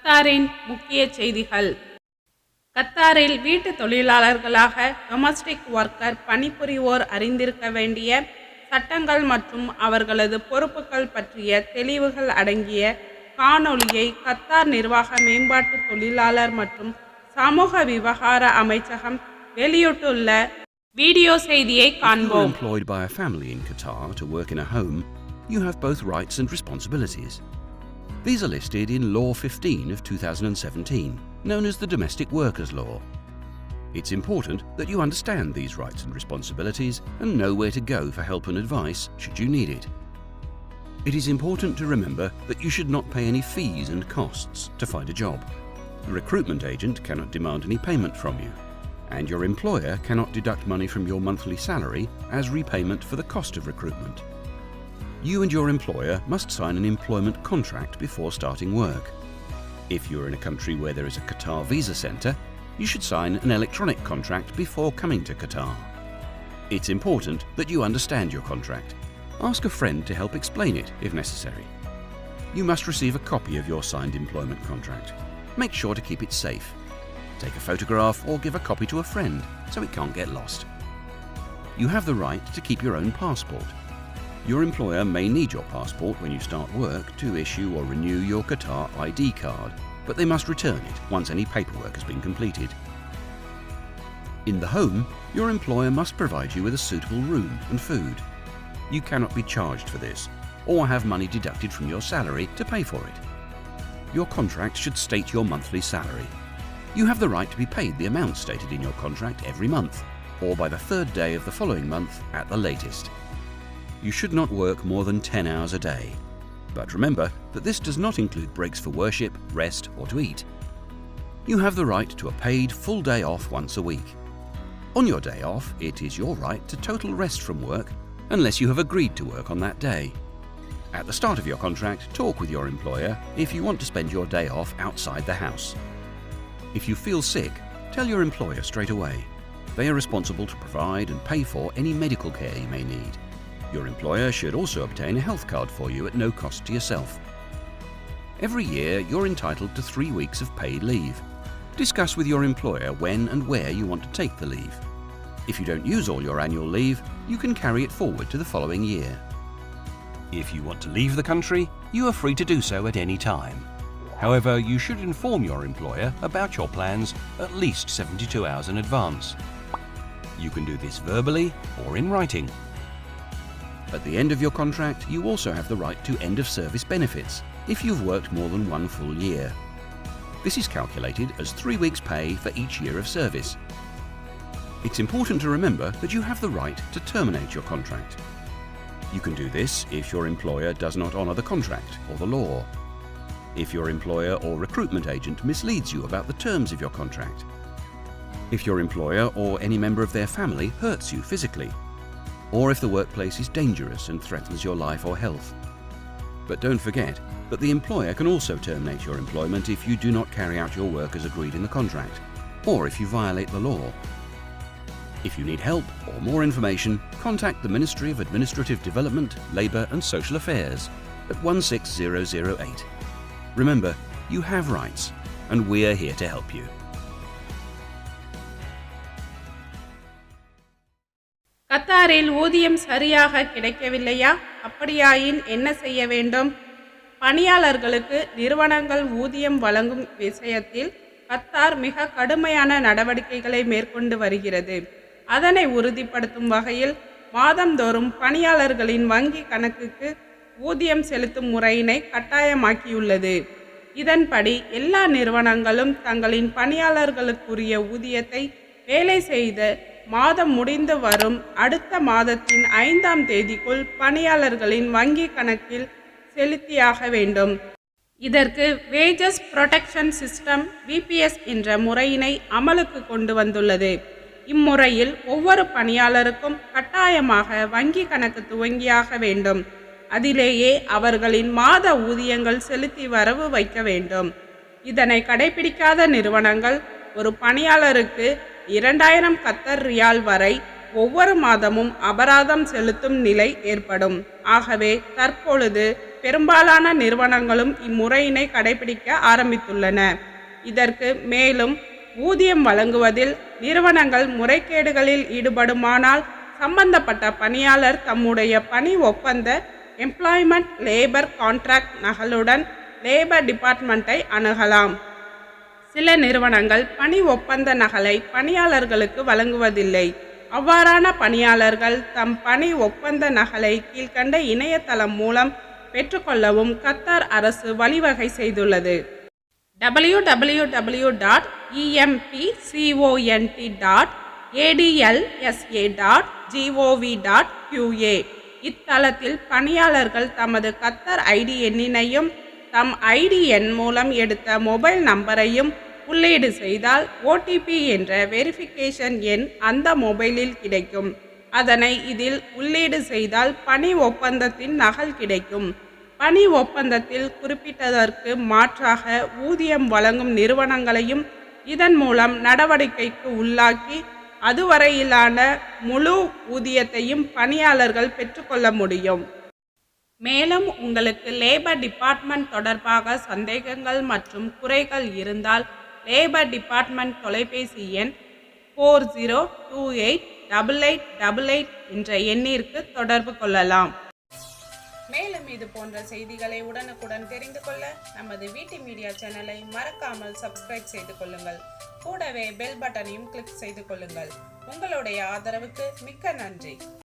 கத்தாரின் முக்கிய செய்திகள். கத்தாரில் வீட்டு தொழிலாளர்களாக டொமஸ்டிக் ஒர்க்கர் பணிபுரிவோர் அறிந்திருக்க வேண்டிய சட்டங்கள் மற்றும் அவர்களது பொறுப்புகள் பற்றிய தெளிவுகள் அடங்கிய காணொளியை கத்தார் நிர்வாக மேம்பாட்டு தொழிலாளர் மற்றும் சமூக விவகார அமைச்சகம் வெளியிட்டுள்ள வீடியோ செய்தியை காண்போம். Employed by a family in Qatar to work in a home, you have both rights and responsibilities. These are listed in Law 15 of 2017, known as the Domestic Workers Law. It's important that you understand these rights and responsibilities and know where to go for help and advice should you need it. It is important to remember that you should not pay any fees and costs to find a job. The recruitment agent cannot demand any payment from you, and your employer cannot deduct money from your monthly salary as repayment for the cost of recruitment. You and your employer must sign an employment contract before starting work. If you're in a country where there is a Qatar visa centre, you should sign an electronic contract before coming to Qatar. It's important that you understand your contract. Ask a friend to help explain it if necessary. You must receive a copy of your signed employment contract. Make sure to keep it safe. Take a photograph or give a copy to a friend so it can't get lost. You have the right to keep your own passport. Your employer may need your passport when you start work to issue or renew your Qatar ID card, but they must return it once any paperwork has been completed. In the home, your employer must provide you with a suitable room and food. You cannot be charged for this or have money deducted from your salary to pay for it. Your contract should state your monthly salary. You have the right to be paid the amount stated in your contract every month or by the third day of the following month at the latest. You should not work more than 10 hours a day. But remember that this does not include breaks for worship, rest or to eat. You have the right to a paid full day off once a week. On your day off, it is your right to total rest from work unless you have agreed to work on that day. At the start of your contract, talk with your employer if you want to spend your day off outside the house. If you feel sick, tell your employer straight away. They are responsible to provide and pay for any medical care you may need. Your employer should also obtain a health card for you at no cost to yourself. Every year, you're entitled to 3 weeks of paid leave. Discuss with your employer when and where you want to take the leave. If you don't use all your annual leave, you can carry it forward to the following year. If you want to leave the country, you are free to do so at any time. However, you should inform your employer about your plans at least 72 hours in advance. You can do this verbally or in writing. At the end of your contract, you also have the right to end of service benefits if you've worked more than 1 full year. This is calculated as 3 weeks' pay for each year of service. It's important to remember that you have the right to terminate your contract. You can do this if your employer does not honour the contract or the law, if your employer or recruitment agent misleads you about the terms of your contract, if your employer or any member of their family hurts you physically, or if the workplace is dangerous and threatens your life or health. But don't forget that the employer can also terminate your employment if you do not carry out your work as agreed in the contract, or if you violate the law. If you need help or more information, contact the Ministry of Administrative Development, Labour and Social Affairs at 16008. Remember, you have rights, and we are here to help you. கத்தாரில் ஊதியம் சரியாக கிடைக்கவில்லையா? அப்படியாயின் என்ன செய்ய வேண்டும்? பணியாளர்களுக்கு நிறுவனங்கள் ஊதியம் வழங்கும் விஷயத்தில் கத்தார் மிக கடுமையான நடவடிக்கைகளை மேற்கொண்டு வருகிறது. அதனை உறுதிப்படுத்தும் வகையில் மாதந்தோறும் பணியாளர்களின் வங்கி கணக்குக்கு ஊதியம் செலுத்தும் முறையினை கட்டாயமாக்கியுள்ளது. இதன்படி எல்லா நிறுவனங்களும் தங்களின் பணியாளர்களுக்குரிய ஊதியத்தை வேலை செய்த மாதம் முடிந்து வரும் அடுத்த மாதத்தின் 5ஆம் தேதிக்குள் பணியாளர்களின் வங்கி கணக்கில் செலுத்தியாக வேண்டும். இதற்கு வேஜஸ் புரொடெக்ஷன் சிஸ்டம் VPS என்ற முறையினை அமலுக்கு கொண்டு வந்துள்ளது. இம்முறையில் ஒவ்வொரு பணியாளருக்கும் கட்டாயமாக வங்கி கணக்கு துவங்கியாக வேண்டும். அதிலேயே அவர்களின் மாத ஊதியங்கள் செலுத்தி வரவு வைக்க வேண்டும். இதனை கடைபிடிக்காத நிறுவனங்கள் ஒரு பணியாளருக்கு 2000 கத்தர் ரியால் வரை ஒவ்வொரு மாதமும் அபராதம் செலுத்தும் நிலை ஏற்படும். ஆகவே தற்பொழுது பெரும்பாலான நிறுவனங்களும் இம்முறையினை கடைபிடிக்க ஆரம்பித்துள்ளன. இதற்கு மேலும் ஊதியம் வழங்குவதில் நிறுவனங்கள் முறைகேடுகளில் ஈடுபடுமானால் சம்பந்தப்பட்ட பணியாளர் தம்முடைய பணி ஒப்பந்த எம்ப்ளாய்மெண்ட் லேபர் கான்ட்ராக்ட் நகலுடன் லேபர் டிபார்ட்மெண்ட்டை அணுகலாம். சில நிறுவனங்கள் பணி ஒப்பந்த நகலை பணியாளர்களுக்கு வழங்குவதில்லை. அவ்வாறான பணியாளர்கள் தம் பணி ஒப்பந்த நகலை கீழ்கண்ட இணையதளம் மூலம் பெற்றுக்கொள்ளவும் கத்தார் அரசு வழிவகை செய்துள்ளது. www.empcont.adlsa.gov.qa இத்தளத்தில் பணியாளர்கள் தமது கத்தார் ஐடி எண்ணினையும் தம் ஐடி எண் மூலம் எடுத்த மொபைல் நம்பரையும் உள்ளீடு செய்தால் ஓடிபி என்ற வெரிஃபிகேஷன் எண் அந்த மொபைலில் கிடைக்கும். அதனை இதில் உள்ளீடு செய்தால் பணி ஒப்பந்தத்தின் நகல் கிடைக்கும். பணி ஒப்பந்தத்தில் குறிப்பிட்டதற்கு மாற்றாக ஊதியம் வழங்கும் நிறுவனங்களையும் இதன் மூலம் நடவடிக்கைக்கு உள்ளாக்கி அதுவரையிலான முழு ஊதியத்தையும் பணியாளர்கள் பெற்றுக்கொள்ள முடியும். மேலும் உங்களுக்கு லேபர் டிபார்ட்மெண்ட் தொடர்பாக சந்தேகங்கள் மற்றும் குறைகள் இருந்தால் லேபர் டிபார்ட்மெண்ட் தொலைபேசி எண் 40288888 என்ற எண்ணிற்கு தொடர்பு கொள்ளலாம். மேலும் இது போன்ற செய்திகளை உடனுக்குடன் தெரிந்து கொள்ள நமது வீட்டு மீடியா சேனலை மறக்காமல் சப்ஸ்கிரைப் செய்து கொள்ளுங்கள். கூடவே பெல் பட்டனையும் கிளிக் செய்து கொள்ளுங்கள். உங்களுடைய ஆதரவுக்கு மிக்க நன்றி.